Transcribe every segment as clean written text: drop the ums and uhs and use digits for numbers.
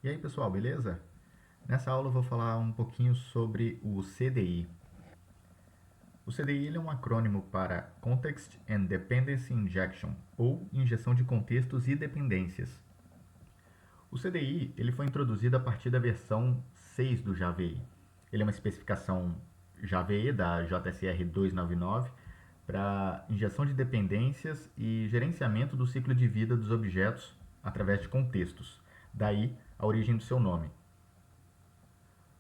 E aí pessoal, beleza? Nessa aula eu vou falar um pouquinho sobre o CDI. O CDI ele é um acrônimo para Context and Dependency Injection, ou injeção de contextos e dependências. O CDI ele foi introduzido a partir da versão 6 do JavaE. Ele é uma especificação JavaE da JSR 299 para injeção de dependências e gerenciamento do ciclo de vida dos objetos através de contextos. Daí a origem do seu nome.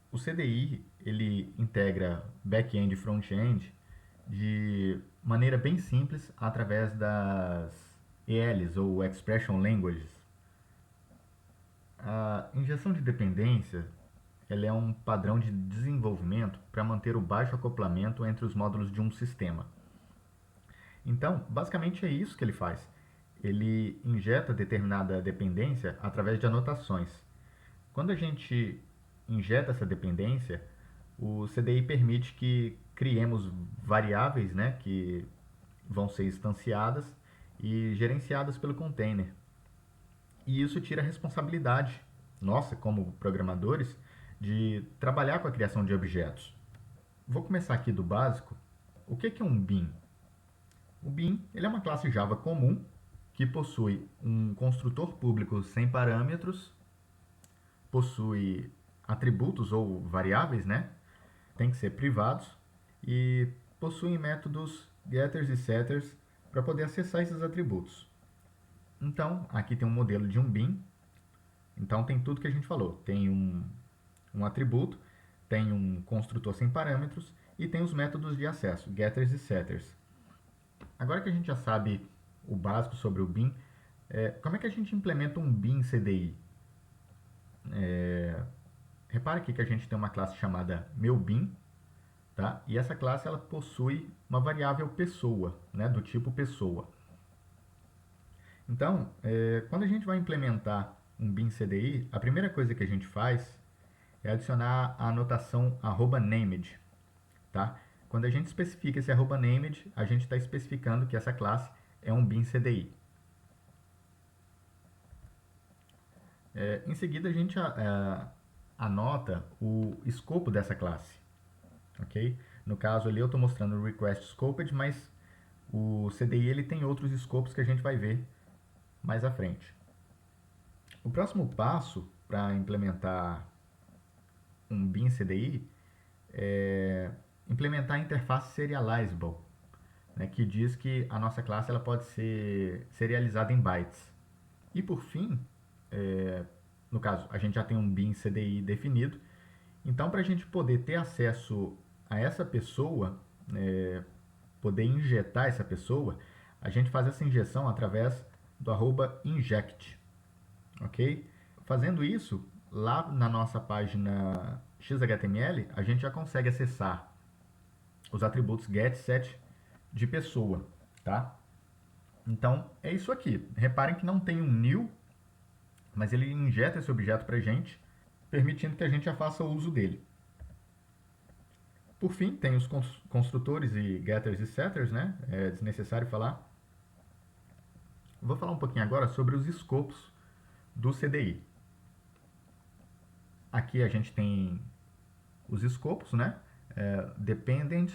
O CDI ele integra back-end e front-end de maneira bem simples através das ELs ou Expression Languages. A injeção de dependência ela é um padrão de desenvolvimento para manter o baixo acoplamento entre os módulos de um sistema. Então, basicamente é isso que ele faz. Ele injeta determinada dependência através de anotações. Quando a gente injeta essa dependência, o CDI permite que criemos variáveis, né, que vão ser instanciadas e gerenciadas pelo container. E isso tira a responsabilidade nossa, como programadores, de trabalhar com a criação de objetos. Vou começar aqui do básico. O que é um bin? O bin ele é uma classe Java comum que possui um construtor público sem parâmetros, possui atributos ou variáveis, né? Tem que ser privados e possuem métodos getters e setters para poder acessar esses atributos. Então, aqui tem um modelo de um bin. Então, tem tudo que a gente falou. Tem um atributo, tem um construtor sem parâmetros e tem os métodos de acesso, getters e setters. Agora que a gente já sabe o básico sobre o bin, como é que a gente implementa um bin CDI? Repara aqui que a gente tem uma classe chamada meuBin, tá? E essa classe ela possui uma variável pessoa, né? Do tipo pessoa. Então, quando a gente vai implementar um bin CDI, a primeira coisa que a gente faz é adicionar a anotação @named, tá? Quando a gente especifica esse @named, a gente está especificando que essa classe é um bin CDI. Em seguida, a gente anota o escopo dessa classe, ok? No caso ali eu estou mostrando o request scoped, mas o CDI ele tem outros escopos que a gente vai ver mais à frente. O próximo passo para implementar um bin CDI é implementar a interface serializable, né, que diz que a nossa classe ela pode ser serializada em bytes. E por fim, no caso, a gente já tem um bin CDI definido, então para a gente poder ter acesso a essa pessoa, poder injetar essa pessoa, a gente faz essa injeção através do @inject, ok? Fazendo isso, lá na nossa página XHTML, a gente já consegue acessar os atributos get, set de pessoa, tá? Então, é isso aqui. Reparem que não tem um new, mas ele injeta esse objeto para a gente, permitindo que a gente já faça o uso dele. Por fim, tem os construtores e getters e setters, né? É desnecessário falar. Vou falar um pouquinho agora sobre os escopos do CDI. Aqui a gente tem os escopos, né? Dependent,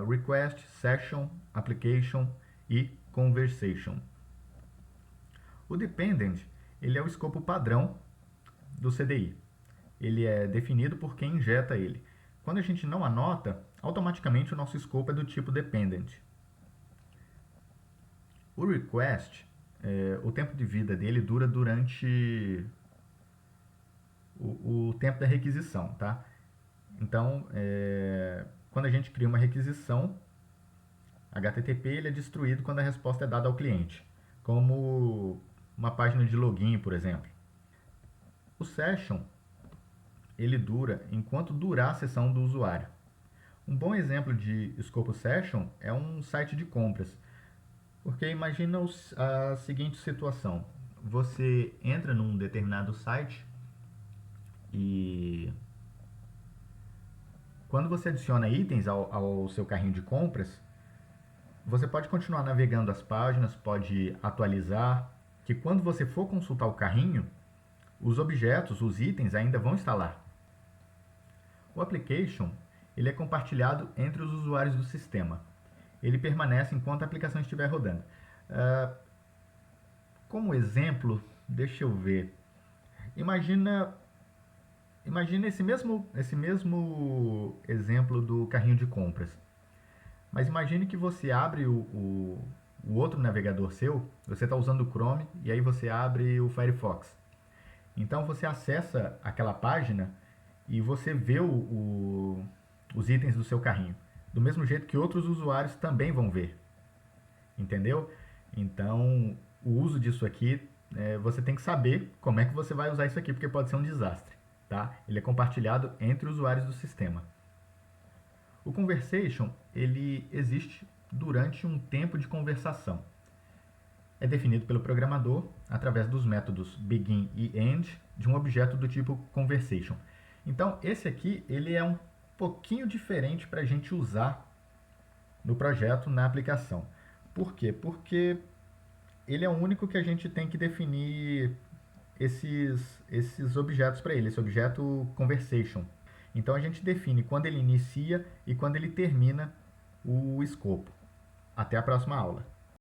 request, session, application e conversation. O dependent ele é o escopo padrão do CDI. Ele é definido por quem injeta ele. Quando a gente não anota, automaticamente o nosso escopo é do tipo dependent. O request, o tempo de vida dele dura durante o tempo da requisição, tá? Então, quando a gente cria uma requisição, HTTP ele é destruído quando a resposta é dada ao cliente, como uma página de login, por exemplo. O session ele dura enquanto durar a sessão do usuário. Um bom exemplo de escopo session é um site de compras, porque imagina a seguinte situação: você entra num determinado site e quando você adiciona itens ao seu carrinho de compras, você pode continuar navegando as páginas, pode atualizar, que quando você for consultar o carrinho, os objetos, os itens ainda vão estar lá. O application, ele é compartilhado entre os usuários do sistema. Ele permanece enquanto a aplicação estiver rodando. Como exemplo, deixa eu ver. Imagina esse mesmo exemplo do carrinho de compras. Mas imagine que você abre o outro navegador seu, você está usando o Chrome e aí você abre o Firefox. Então você acessa aquela página e você vê os itens do seu carrinho. Do mesmo jeito que outros usuários também vão ver. Entendeu? Então, o uso disso aqui, você tem que saber como é que você vai usar isso aqui, porque pode ser um desastre. Tá? Ele é compartilhado entre usuários do sistema. O conversation, ele existe durante um tempo de conversação. É definido pelo programador através dos métodos begin e end de um objeto do tipo conversation. Então, esse aqui ele é um pouquinho diferente para a gente usar no projeto, na aplicação. Por quê? Porque ele é o único que a gente tem que definir esses objetos para ele, esse objeto conversation. Então a gente define quando ele inicia e quando ele termina o escopo. Até a próxima aula.